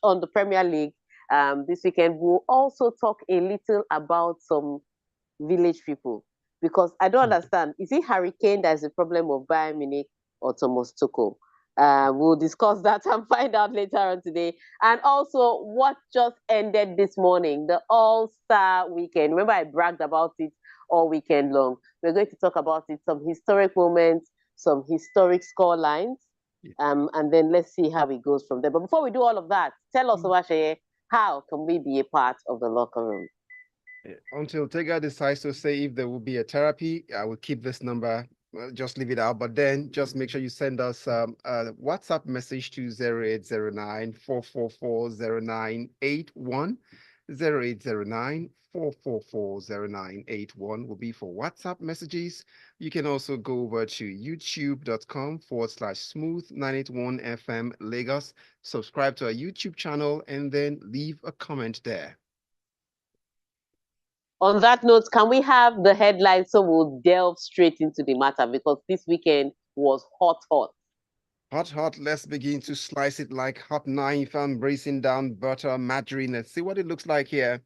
on the Premier League this weekend. We'll also talk a little about some village people because I don't understand. Is it Hurricane that is the problem of Bayern Munich or Thomas Tuchel? We'll discuss that and find out later on today. And also, what just ended this morning, the All-Star weekend. Remember, I bragged about it all weekend long. We're going to talk about it, some historic moments, some historic score lines, and then let's see how it goes from there. But before we do all of that, tell us, Owasheye, how can we be a part of the locker room? Until Tega decides to say if there will be a therapy, I will keep this number. Just leave it out. But then just make sure you send us a WhatsApp message to 0809 444 0981. 0809 444 0981 will be for WhatsApp messages. You can also go over to youtube.com/smooth981 FM Lagos. Subscribe to our YouTube channel and then leave a comment there. On that note, can we have the headlines so we'll delve straight into the matter because this weekend was hot, hot. Hot, hot. Let's begin to slice it like hot knife and bracing down butter, margarine. Let's see what it looks like here.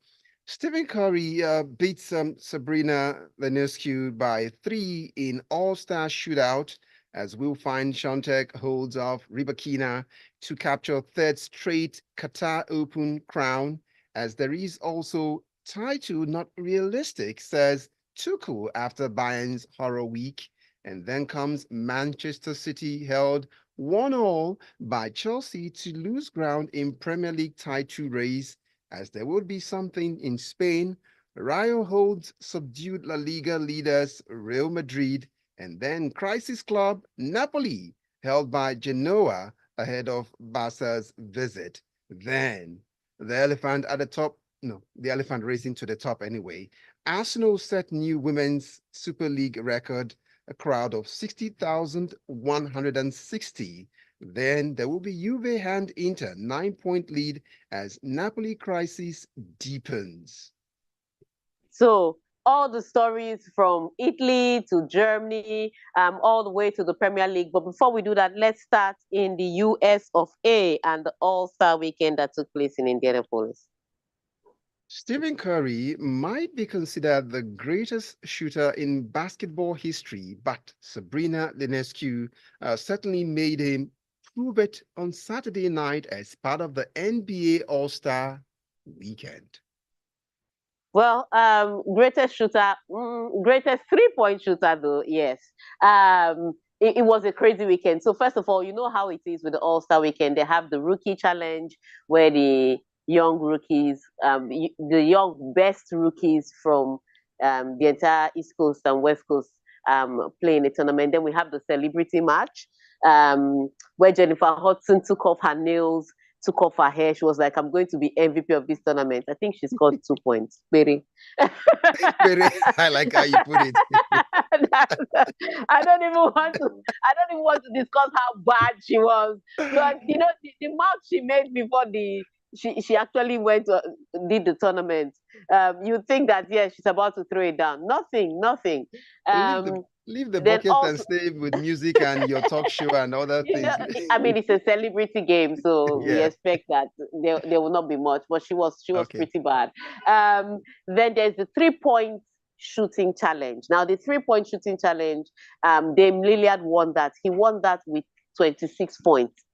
Stephen Curry beats Sabrina Ionescu by 3 in All-Star Shootout as Will Find Shantek holds off Ribakina to capture third straight Qatar Open crown as there is also title not realistic, says Tuchel after Bayern's horror week. And then comes Manchester City held 1-1 by Chelsea to lose ground in Premier League title race as there would be something in Spain. Rayo holds subdued La Liga leaders Real Madrid, and then Crisis Club Napoli held by Genoa ahead of Barca's visit. Then the elephant at the top, no, the elephant racing to the top anyway. Arsenal set new women's Super League record, a crowd of 60,160. Then there will be Juve hand Inter 9-point lead as Napoli crisis deepens. So all the stories from Italy to Germany, all the way to the Premier League. But before we do that, let's start in the US of A and the All-Star weekend that took place in Indianapolis. Stephen Curry might be considered the greatest shooter in basketball history, but Sabrina Ionescu certainly made him prove it on Saturday night as part of the NBA All-Star weekend. Well, greatest shooter, greatest three-point shooter, though, yes. It was a crazy weekend. So first of all, you know how it is with the All-Star weekend. They have the rookie challenge where the young rookies, the young best rookies from the entire East Coast and West Coast play in the tournament. Then we have the celebrity match where Jennifer Hudson took off her nails, took off her hair. She was like, I'm going to be MVP of this tournament. I think she scored 2 points. Very. I like how you put it. I don't even want to discuss how bad she was. But you know, the mark she made before she actually went to, did the tournament. You think that she's about to throw it down. Nothing. Leave the Then bucket and also, stay with music and your talk show and other you know, things. I mean, it's a celebrity game, so we Yeah. expect that there will not be much. But she was Okay. pretty bad. Then there's the 3-point shooting challenge. Now, the 3-point shooting challenge, Dame Lillard won that. He won that with 26 points.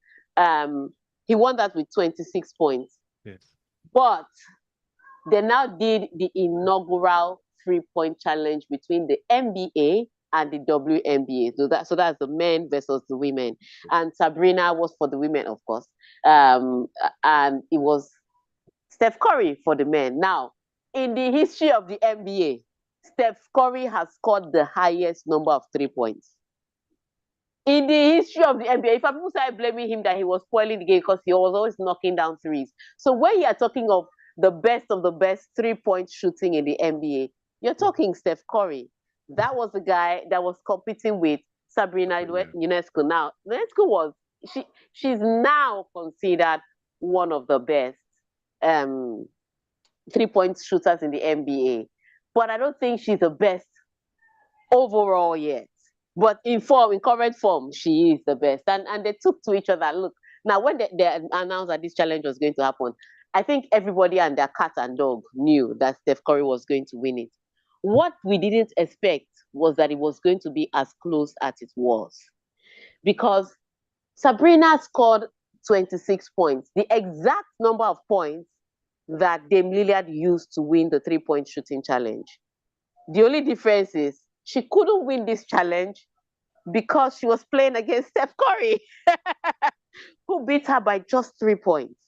He won that with 26 points. Yes. But they now did the inaugural 3-point challenge between the NBA and the WNBA. So that's the men versus the women. And Sabrina was for the women, of course. And it was Steph Curry for the men. Now, in the history of the NBA, Steph Curry has scored the highest number of 3 points. In the history of the NBA, if people start blaming him that he was spoiling the game because he was always knocking down threes. So when you are talking of the best 3-point shooting in the NBA, you're talking Steph Curry. That was the guy that was competing with Sabrina Ionescu. Now, Ionescu she's now considered one of the best 3-point shooters in the NBA. But I don't think she's the best overall yet. But in current form, she is the best. And they took to each other. Look, Now, when they announced that this challenge was going to happen, I think everybody and their cat and dog knew that Steph Curry was going to win it. What we didn't expect was that it was going to be as close as it was. Because Sabrina scored 26 points, the exact number of points that Dame Lillard used to win the 3-point shooting challenge. The only difference is she couldn't win this challenge because she was playing against Steph Curry, who beat her by just 3 points.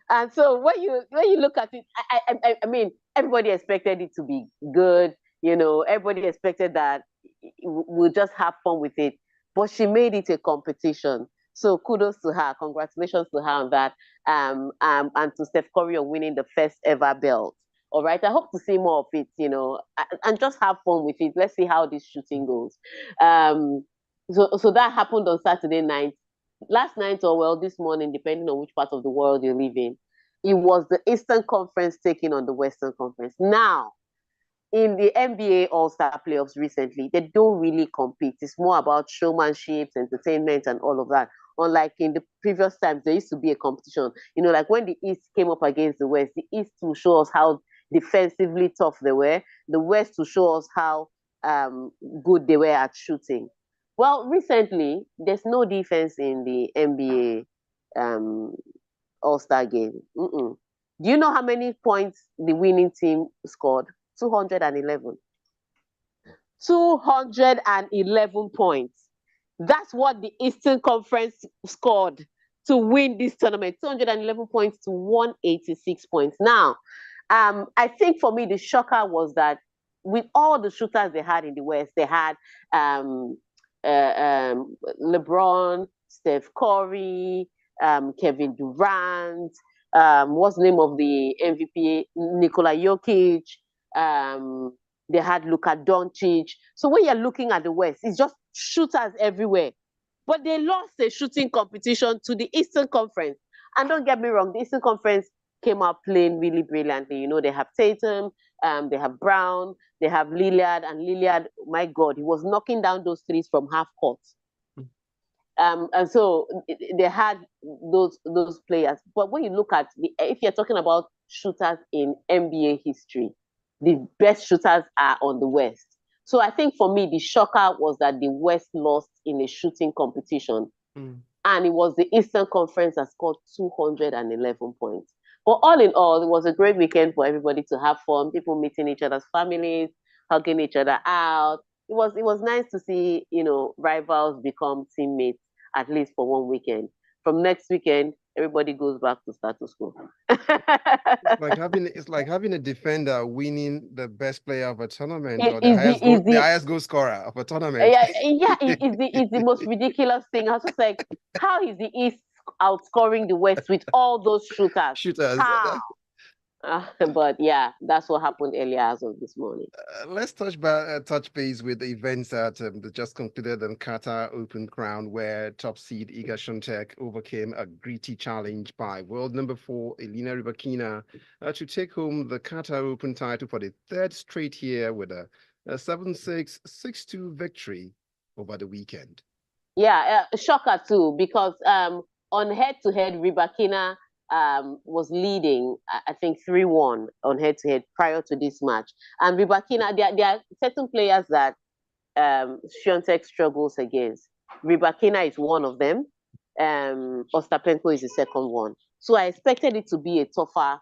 And so when you look at it, I mean, everybody expected it to be good. You know, everybody expected that we'll just have fun with it. But she made it a competition. So kudos to her. Congratulations to her on that. And to Steph Curry on winning the first ever belt. All right. I hope to see more of it, you know, and just have fun with it. Let's see how this shooting goes. So that happened on Saturday night. Last night, or well, this morning, depending on which part of the world you live in, it was the Eastern Conference taking on the Western Conference. Now, in the NBA All-Star playoffs recently, they don't really compete. It's more about showmanship, entertainment, and all of that. Unlike in the previous times, there used to be a competition. You know, like when the East came up against the West, the East will show us how defensively tough they were. The West will show us how good they were at shooting. Well, recently, there's no defense in the NBA All-Star game. Mm-mm. Do you know how many points the winning team scored? 211. 211 points. That's what the Eastern Conference scored to win this tournament. 211 points to 186 points. Now, I think for me, the shocker was that with all the shooters they had in the West, they had LeBron, Steph Curry, Kevin Durant, what's the name of the MVP? Nikola Jokic. They had Luka Doncic. So when you're looking at the West, it's just shooters everywhere. But they lost a shooting competition to the Eastern Conference. And don't get me wrong, the Eastern Conference came out playing really brilliantly. You know, they have Tatum, they have Brown, they have Lillard, and Lillard, my God, he was knocking down those threes from half court. And so they had those players. But when you look at if you're talking about shooters in NBA history, the best shooters are on the West. So I think for me, the shocker was that the West lost in a shooting competition. And it was the Eastern Conference that scored 211 points. But all in all, it was a great weekend for everybody to have fun, people meeting each other's families, hugging each other out. It was nice to see, you know, rivals become teammates, at least for one weekend. From next weekend, everybody goes back to status quo. It's like having a defender winning the best player of a tournament or the highest goal scorer of a tournament. Yeah, it's the most ridiculous thing. I was just like, how is the East outscoring the West with all those shooters? How? But yeah, that's what happened earlier as of this morning. Let's touch base with the events that just concluded in Qatar Open Crown, where top seed Iga Swiatek overcame a gritty challenge by world number 4 Elena Rybakina to take home the Qatar Open title for the third straight year with a 7-6, 6-2 victory over the weekend. Yeah, shocker too, because on head-to-head, Rybakina was leading, I think 3-1 on head-to-head prior to this match. And Rybakina, there are certain players that Swiatek struggles against. Rybakina is one of them. Ostapenko is the second one. So I expected it to be a tougher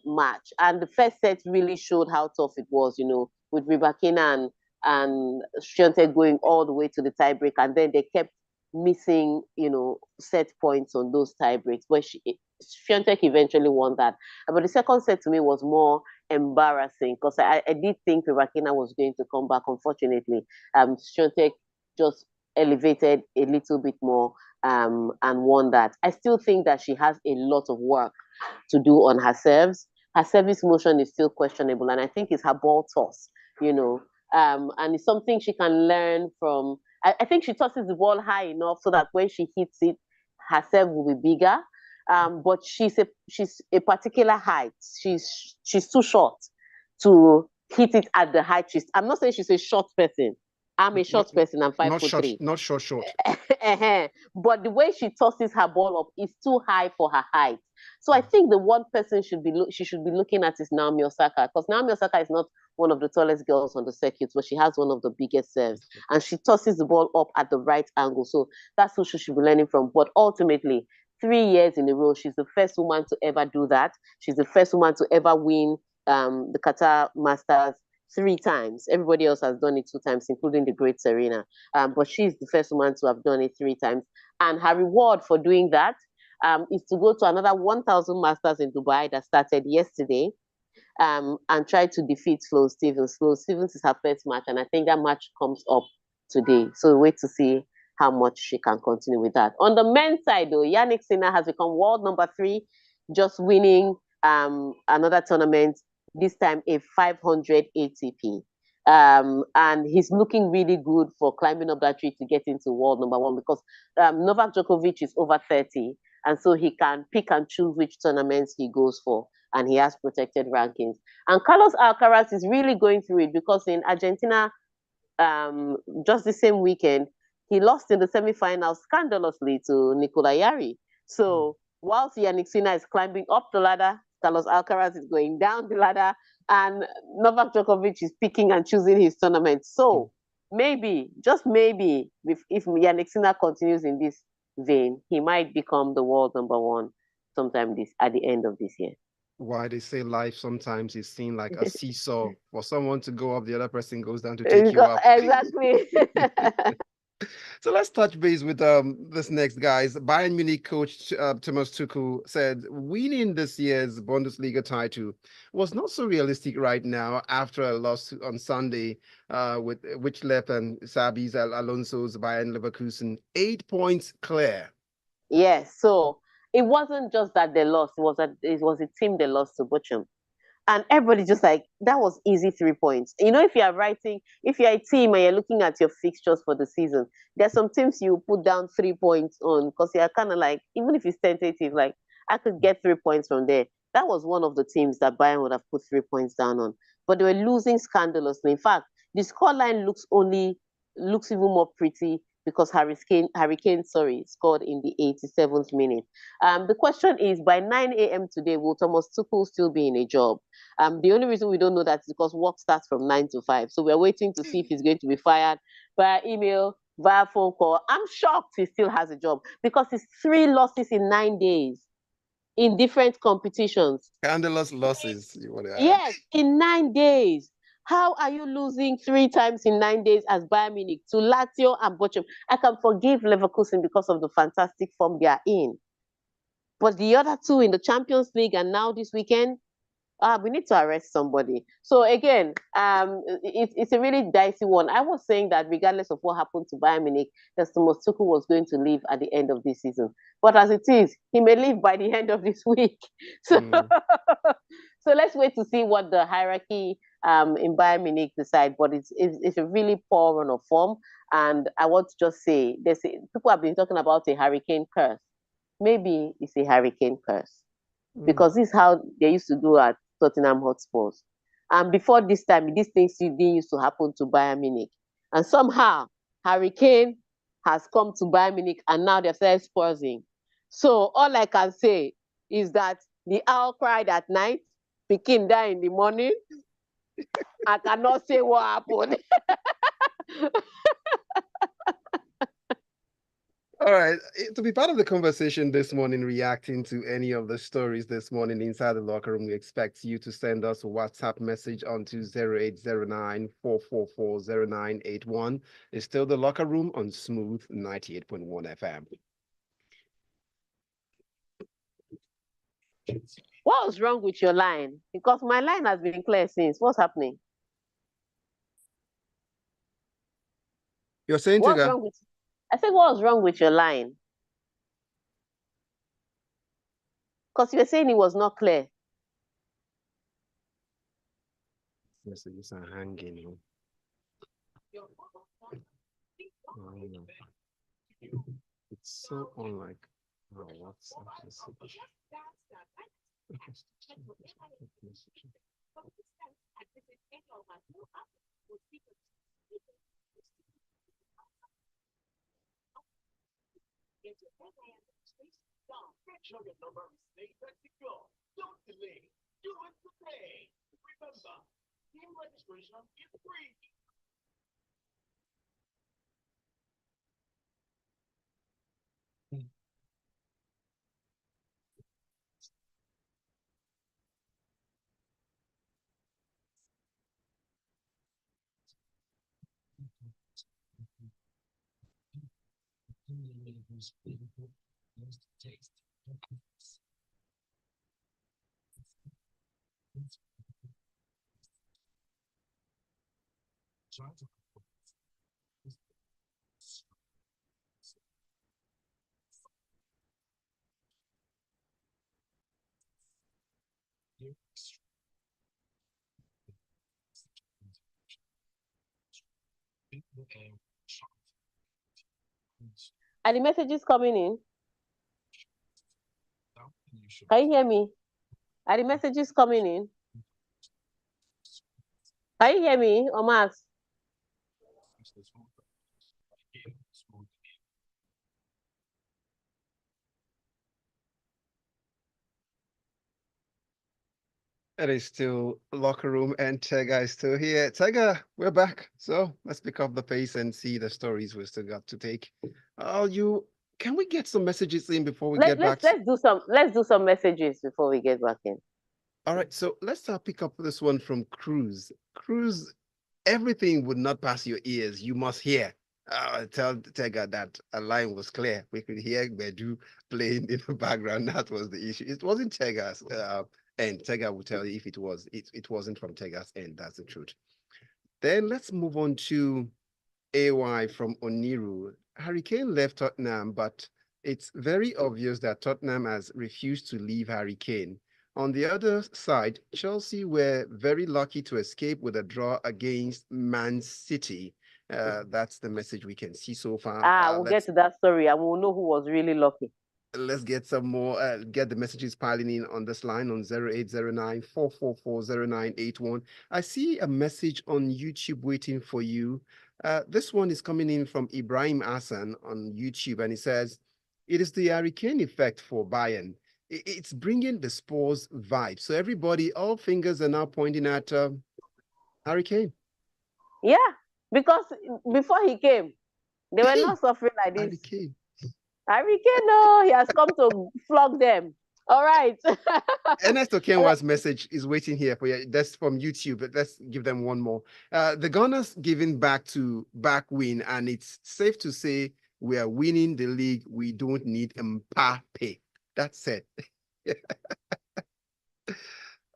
match. And the first set really showed how tough it was, you know, with Rybakina and Swiatek going all the way to the tiebreak. And then they kept missing, you know, set points on those tiebreaks. But Swiatek eventually won that. But the second set to me was more embarrassing because I did think Rybakina was going to come back. Unfortunately, Swiatek just elevated a little bit more and won that. I still think that she has a lot of work to do on her serves. Her service motion is still questionable, and I think it's her ball toss, you know, and it's something she can learn from. I think she tosses the ball high enough so that when she hits it, her serve will be bigger. But she's a particular height. She's too short to hit it at the height. I'm not saying she's a short person. I'm a short person. I'm not short, 5'3". not short. But the way she tosses her ball up is too high for her height. So I think the one person she should be looking at is Naomi Osaka, because Naomi Osaka is not one of the tallest girls on the circuit, but she has one of the biggest serves, and she tosses the ball up at the right angle. So that's who she should be learning from. But ultimately, 3 years in a row, she's the first woman to ever do that. She's the first woman to ever win the Qatar Masters 3 times. Everybody else has done it 2 times, including the great Serena. But she's the first woman to have done it 3 times. And her reward for doing that is to go to another 1,000 Masters in Dubai that started yesterday, and try to defeat Sloane Stephens. Sloane Stephens is her first match, and I think that match comes up today. So wait to see how much she can continue with that. On the men's side, though, Yannick Sinner has become world number 3, just winning another tournament, this time a 500 ATP. And he's looking really good for climbing up that tree to get into world number 1, because Novak Djokovic is over 30, and so he can pick and choose which tournaments he goes for, and he has protected rankings. And Carlos Alcaraz is really going through it, because in Argentina, just the same weekend, he lost in the semifinals scandalously to Nicola Yari. So whilst Yannick Sinner is climbing up the ladder, Carlos Alcaraz is going down the ladder, and Novak Djokovic is picking and choosing his tournament. So maybe, just maybe, if Yannick Sinner continues in this vein, he might become the world number 1 sometime at the end of this year. Why they say life sometimes is seen like a seesaw. For someone to go up, the other person goes down to take you up. Exactly. So let's touch base with this next guys. Bayern Munich coach Thomas Tuchel said winning this year's Bundesliga title was not so realistic right now after a loss on Sunday with which left and Sabi's Alonso's Bayern Leverkusen 8 points clear. Yes, so it wasn't just that they lost; it was a team they lost to Bochum. And everybody just like, that was easy 3 points. You know, if you're a team and you're looking at your fixtures for the season, there's some teams you put down 3 points on, because you're kind of like, even if it's tentative, like, I could get 3 points from there. That was one of the teams that Bayern would have put 3 points down on. But they were losing scandalously. In fact, the scoreline looks even more pretty, because Hurricane scored in the 87th minute. The question is, by 9 a.m. today, will Thomas Tuchel still be in a job? The only reason we don't know that is because work starts from 9 to 5. So we're waiting to see if he's going to be fired via email, via phone call. I'm shocked he still has a job, because it's 3 losses in 9 days in different competitions. Scandalous losses, you want to add. Yes, in 9 days. How are you losing 3 times in 9 days as Bayern Munich to Lazio and Bochum? I can forgive Leverkusen because of the fantastic form they are in. But the other 2 in the Champions League and now this weekend, we need to arrest somebody. So again, it's a really dicey one. I was saying that regardless of what happened to Bayern Munich, that Thomas Tuchel was going to leave at the end of this season. But as it is, he may leave by the end of this week. So, so let's wait to see what the hierarchy in Bayern Munich decide. But it's a really poor run of form. And I want to just say, people have been talking about a hurricane curse. Maybe it's a hurricane curse, because this is how they used to do at Tottenham Hotspurs. And before this time, these things didn't used to happen to Bayern Munich. And somehow, Hurricane has come to Bayern Munich, and now they're started Spursing. So all I can say is that the owl cried at night, Pekin died in the morning. I cannot say what happened. All right. To be part of the conversation this morning, reacting to any of the stories this morning inside the locker room, we expect you to send us a WhatsApp message onto 0809 444 0981. It's still the locker room on Smooth 98.1 FM. What was wrong with your line? Because my line has been clear since. What's happening? You're saying, What's Tega? wrong with? I said, what was wrong with your line? Because you were saying it was not clear. Messages are hanging. It's so unlike WhatsApp message. Are the messages coming in? Can you hear me? Are the messages coming in? Can you hear me, Omas? It is still locker room, and Tega is still here. Tega, we're back. So let's pick up the pace and see the stories we still got to take. You can we get some messages in before we get back? Let's do some messages before we get back in. All right, so let's pick up this one from Cruz. Cruz, everything would not pass your ears. You must hear. Tell Tega that a line was clear. We could hear Bedu playing in the background. That was the issue. It wasn't Tega's end. Tega will tell you if it was. It wasn't from Tega's end. That's the truth. Then let's move on to AY from Oniru. Harry Kane left Tottenham, but it's very obvious that Tottenham has refused to leave Harry Kane. On the other side, Chelsea were very lucky to escape with a draw against Man City. That's the message we can see so far. We'll get to that story and we'll know who was really lucky. Let's get some more, get the messages piling in on this line on 0809 444 0981. I see a message on YouTube waiting for you. This one is coming in from Ibrahim Hassan on YouTube, and he says, it is the Harry Kane effect for Bayern. It's bringing the Spurs vibe. So everybody, all fingers are now pointing at Harry Kane. Yeah, because before he came, they were not suffering like this. Harry Kane. Harry Kane, no, he has come to flog them. All right. Ernesto Kenwa's message is waiting here for you. That's from YouTube, but let's give them one more. The Gunners giving back win, and it's safe to say we are winning the league. We don't need Mbappe. That's it.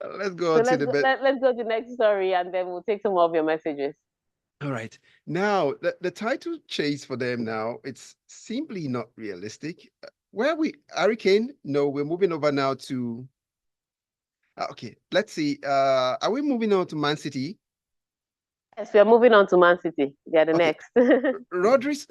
Let's go let's go to the next story, and then we'll take some of your messages. All right. Now, the title chase for them now, it's simply not realistic. Harry Kane? No, we're moving over now to okay, let's see. Are we moving on to Man City? Yes, we are moving on to Man City. They are the next. Rodri's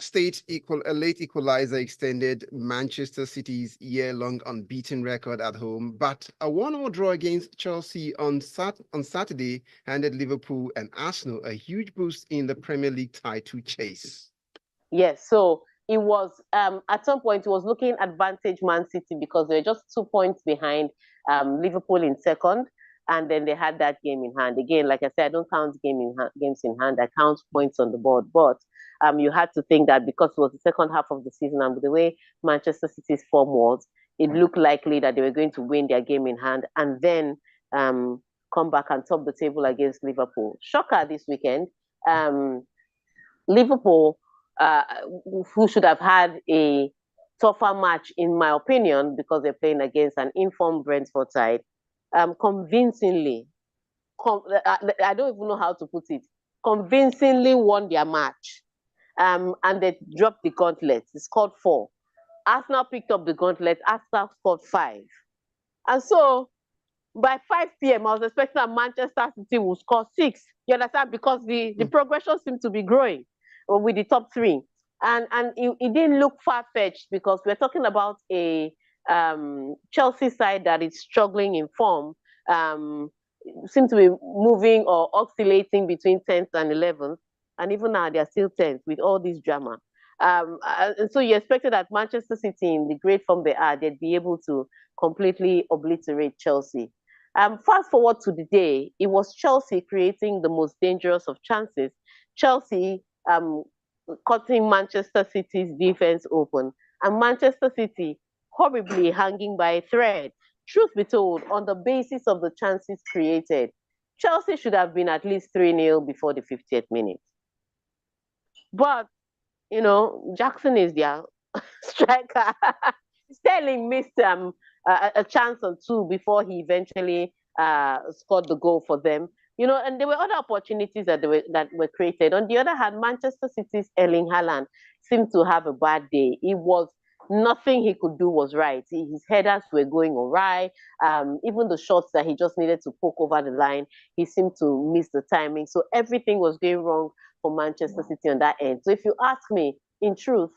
a late equalizer extended Manchester City's year-long unbeaten record at home, but a 1-1 draw against Chelsea on Saturday handed Liverpool and Arsenal a huge boost in the Premier League title chase. Yes, so it was at some point it was looking advantage Man City because they were just 2 points behind Liverpool in second, and then they had that game in hand. Again, like I said, I don't count games in hand. I count points on the board. But you had to think that because it was the second half of the season and the way Manchester City's form was, it looked likely that they were going to win their game in hand and then come back and top the table against Liverpool. Shocker this weekend. Liverpool, who should have had a tougher match, in my opinion, because they're playing against an informed Brentford side, convincingly, I don't even know how to put it, convincingly won their match. And they dropped the gauntlet. They scored 4. Arsenal picked up the gauntlet. Arsenal scored 5. And so, by 5 p.m., I was expecting that Manchester City will score 6. You understand? Because the progression seemed to be growing with the top 3. And it didn't look far-fetched because we're talking about a Chelsea side that is struggling in form, seem to be moving or oscillating between 10th and 11th. and even now they're still tense with all this drama. And so you expected that Manchester City, in the great form they are, they'd be able to completely obliterate Chelsea. Fast forward to the day, it was Chelsea creating the most dangerous of chances. Chelsea cutting Manchester City's defense open, and Manchester City horribly hanging by a thread. Truth be told, on the basis of the chances created, Chelsea should have been at least 3-0 before the 50th minute. But, Jackson is their striker. Sterling missed a chance or two before he eventually scored the goal for them. And there were other opportunities that were created. On the other hand, Manchester City's Erling Haaland seemed to have a bad day. It was nothing he could do was right. His headers were going awry. Even the shots that he just needed to poke over the line, he seemed to miss the timing. So everything was going wrong for Manchester City on that end. So if you ask me, in truth,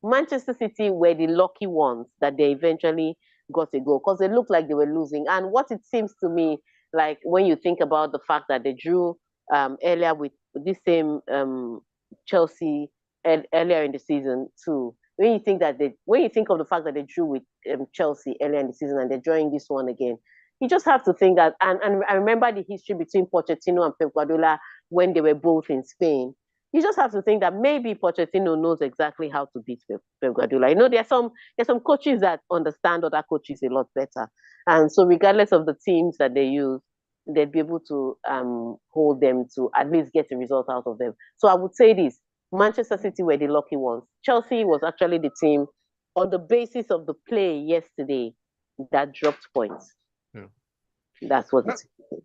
Manchester City were the lucky ones that they eventually got a goal because they looked like they were losing. And what it seems to me, like when you think about the fact that they drew earlier with this same Chelsea earlier in the season too. When you think of the fact that they drew with Chelsea earlier in the season and they're drawing this one again, you just have to think that. And I remember the history between Pochettino and Pep Guardiola when they were both in Spain. You just have to think that maybe Pochettino knows exactly how to beat Pep Guardiola. There's some coaches that understand other coaches a lot better, and so regardless of the teams that they use, they'd be able to hold them to at least get a result out of them. So I would say this: Manchester City were the lucky ones. Chelsea was actually the team, on the basis of the play yesterday, that dropped points. Yeah. That's what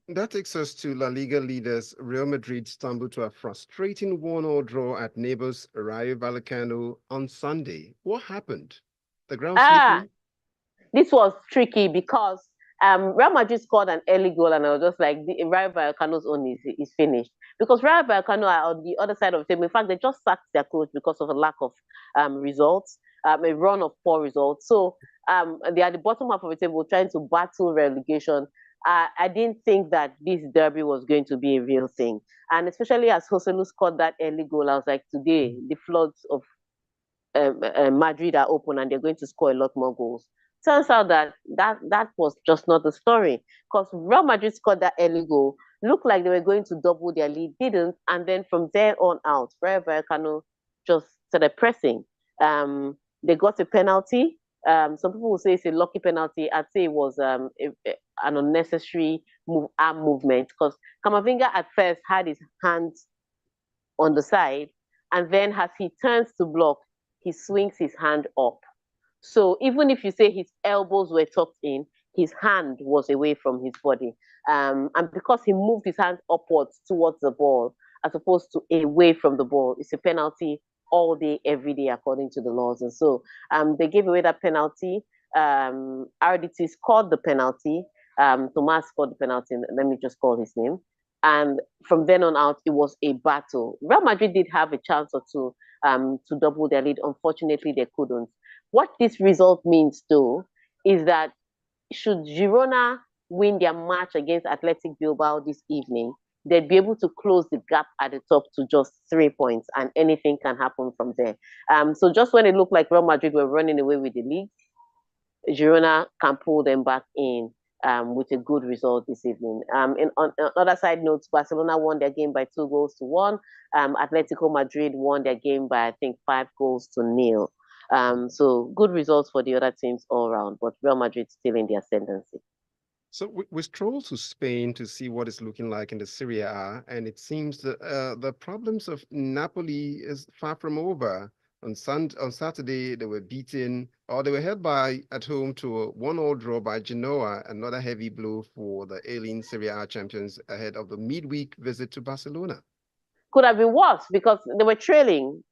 that takes us to La Liga leaders Real Madrid stumbled to a frustrating 1-1 draw at neighbors Rayo Vallecano on Sunday. What happened? The ground sleeping? This was tricky because Real Madrid scored an early goal, and I was just like, the Rayo Vallecano's own is finished. Because Rayo Vallecano are on the other side of the table. In fact, they just sacked their coach because of a lack of results, a run of poor results. So they are at the bottom half of the table trying to battle relegation. I didn't think that this derby was going to be a real thing. And especially as Joselu scored that early goal, I was like, today, the floods of Madrid are open and they're going to score a lot more goals. Turns out that was just not the story, because Real Madrid scored that early goal, looked like they were going to double their lead, didn't, and then from there on out, Rayo Vallecano just started pressing. They got a penalty. Some people will say it's a lucky penalty. I'd say it was an unnecessary arm movement, because Camavinga at first had his hands on the side, and then as he turns to block, he swings his hand up. So even if you say his elbows were tucked in, his hand was away from his body. And because he moved his hand upwards towards the ball, as opposed to away from the ball, it's a penalty all day, every day, according to the laws. And so they gave away that penalty. RDT scored the penalty. Tomas scored the penalty. Let me just call his name. And from then on out, it was a battle. Real Madrid did have a chance or two to double their lead. Unfortunately, they couldn't. What this result means, though, is that should Girona win their match against Athletic Bilbao this evening, they'd be able to close the gap at the top to just 3 points, and anything can happen from there. So just when it looked like Real Madrid were running away with the league, Girona can pull them back in with a good result this evening. On other side notes, Barcelona won their game by 2-1. Atletico Madrid won their game by, I think, 5-0. So good results for the other teams all around, but Real Madrid still in the ascendancy. So we stroll to Spain to see what it's looking like in the Serie A, and it seems that the problems of Napoli is far from over. On Saturday, they were beaten, or they were held by at home to a 1-1 draw by Genoa, another heavy blow for the ailing Serie A champions ahead of the midweek visit to Barcelona. Could have been worse because they were trailing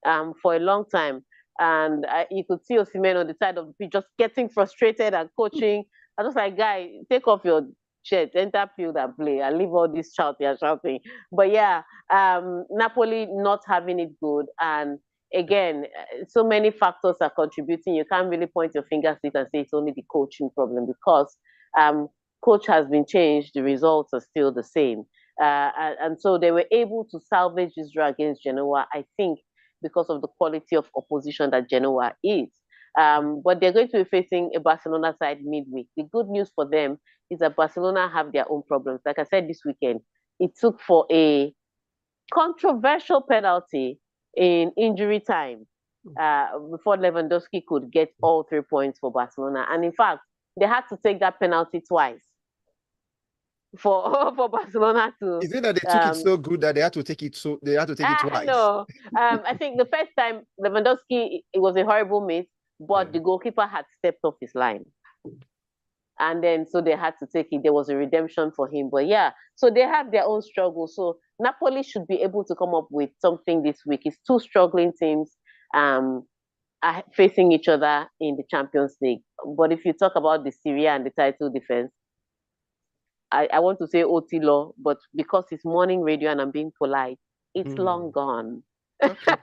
for a long time, and you could see Osimhen on the side of the pitch just getting frustrated and coaching. I was like, guy, take off your shirt, enter field and play, and leave all this shouting. But yeah, Napoli not having it good, and again, so many factors are contributing. You can't really point your finger at it and say it's only the coaching problem, because coach has been changed, the results are still the same. And so they were able to salvage this draw against Genoa, I think, because of the quality of opposition that Genoa is. But they're going to be facing a Barcelona side midweek. The good news for them is that Barcelona have their own problems. Like I said this weekend, it took for a controversial penalty in injury time before Lewandowski could get all 3 points for Barcelona. And in fact, they had to take that penalty twice for for Barcelona to. Is it that they took it so good that they had to take it twice? No, I think the first time Lewandowski, it was a horrible miss, but the goalkeeper had stepped off his line. And then so they had to take it. There was a redemption for him. But yeah, so they have their own struggles. So Napoli should be able to come up with something this week. It's two struggling teams are facing each other in the Champions League. But if you talk about the Serie A and the title defense, I want to say Otilo, but because it's morning radio and I'm being polite, it's long gone. Okay.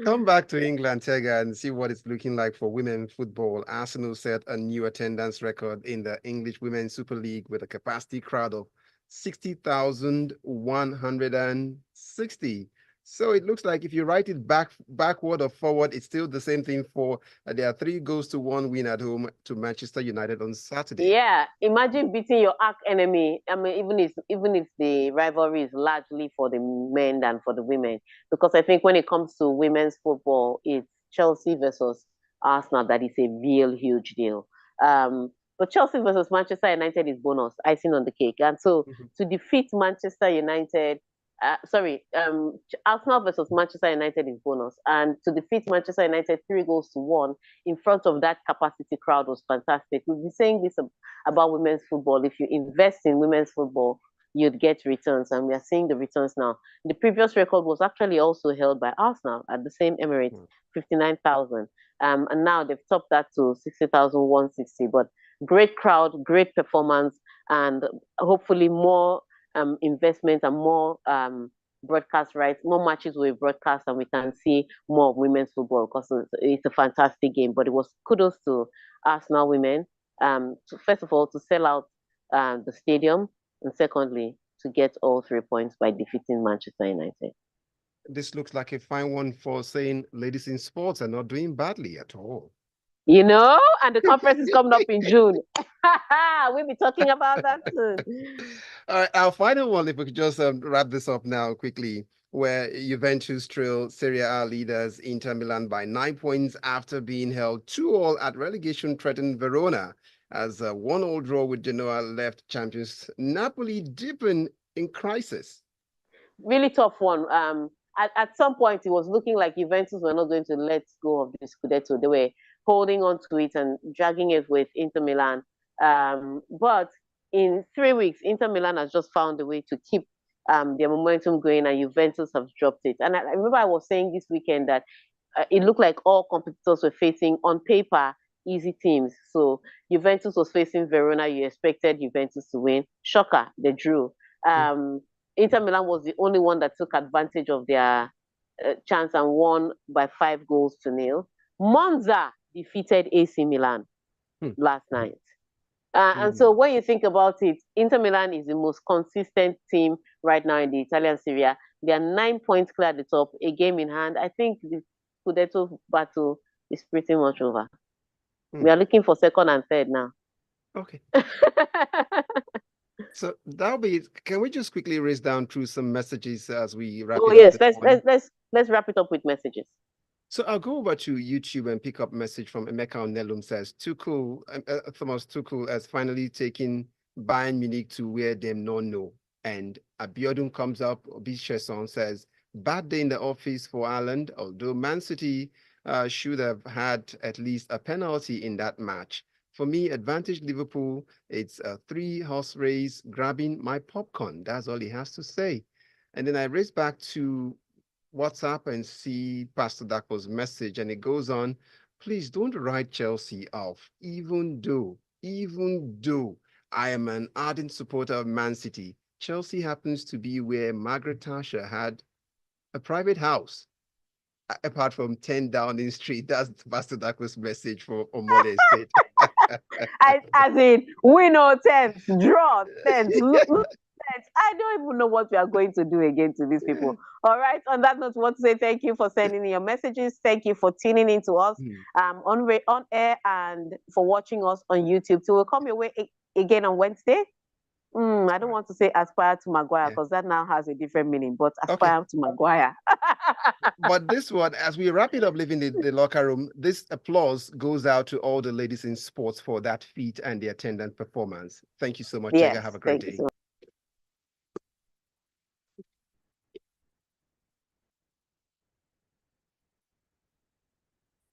Come back to England, Tega, and see what it's looking like for women football. Arsenal set a new attendance record in the English Women's Super League with a capacity crowd of 60,160. So it looks like if you write it backward or forward, it's still the same thing for there are 3-1 win at home to Manchester United on Saturday. Yeah, imagine beating your arch enemy. I mean, even if the rivalry is largely for the men than for the women, because I think when it comes to women's football, it's Chelsea versus Arsenal that is a real huge deal. But Chelsea versus Manchester United is bonus, icing on the cake. And so to defeat Manchester United, Arsenal versus Manchester United is bonus. And to defeat Manchester United 3-1 in front of that capacity crowd was fantastic. We've been saying this about women's football. If you invest in women's football, you'd get returns. And we are seeing the returns now. The previous record was actually also held by Arsenal at the same Emirates, 59,000. And now they've topped that to 60,160. But great crowd, great performance, and hopefully more investment and more broadcast rights, more matches will be broadcast, and we can see more of women's football because it's a fantastic game. But it was kudos to Arsenal women, first of all, to sell out the stadium, and secondly, to get all 3 points by defeating Manchester United. This looks like a fine one for saying ladies in sports are not doing badly at all. You know, and the conference is coming up in June. We'll be talking about that soon. All right, our final one, if we could just wrap this up now quickly, where Juventus trail Serie A leaders Inter Milan by 9 points after being held 2-2 at relegation-threatened Verona, as a 1-1 draw with Genoa left champions Napoli deepen in crisis. Really tough one. At some point, it was looking like Juventus were not going to let go of the Scudetto. They were holding on to it and dragging it with Inter Milan. But in 3 weeks, Inter Milan has just found a way to keep their momentum going, and Juventus have dropped it. And I remember I was saying this weekend that it looked like all competitors were facing, on paper, easy teams. So Juventus was facing Verona. You expected Juventus to win. Shocker, they drew. Inter Milan was the only one that took advantage of their chance and won by 5-0. Monza defeated AC Milan last night. And so when you think about it, Inter Milan is the most consistent team right now in the Italian Serie A. They are 9 points clear at the top, a game in hand. I think the Scudetto battle is pretty much over. We are looking for second and third now. Okay. So that'll be it. Can we just quickly race down through some messages as we wrap it up? Oh yes, let's wrap it up with messages. So I'll go over to YouTube and pick up a message from Emeka Onelum. Says Thomas Tuchel has finally taken Bayern Munich to where them no know. And Abiodun comes up. Obisheson says, bad day in the office for Ireland, although Man City should have had at least a penalty in that match. For me, advantage Liverpool. It's a 3-horse race, grabbing my popcorn. That's all he has to say. And then I race back to WhatsApp and see Pastor Dako's message, and it goes on. Please don't write Chelsea off, even though I am an ardent supporter of Man City. Chelsea happens to be where Margaret Thatcher had a private house, apart from 10 Downing Street. That's Pastor Dako's message for Omole State. As in, win or tense, draw tense, lose tense. I don't even know what we are going to do again to these people. All right. On that note, we want to say thank you for sending in your messages. Thank you for tuning in to us on air and for watching us on YouTube. So we'll come your way again on Wednesday. I don't want to say aspire to Maguire because that now has a different meaning, but aspire to Maguire. But this one, as we wrap it up, leaving the locker room, this applause goes out to all the ladies in sports for that feat and the attendant performance. Thank you so much, Tega. Yes, Have a great thank you day. so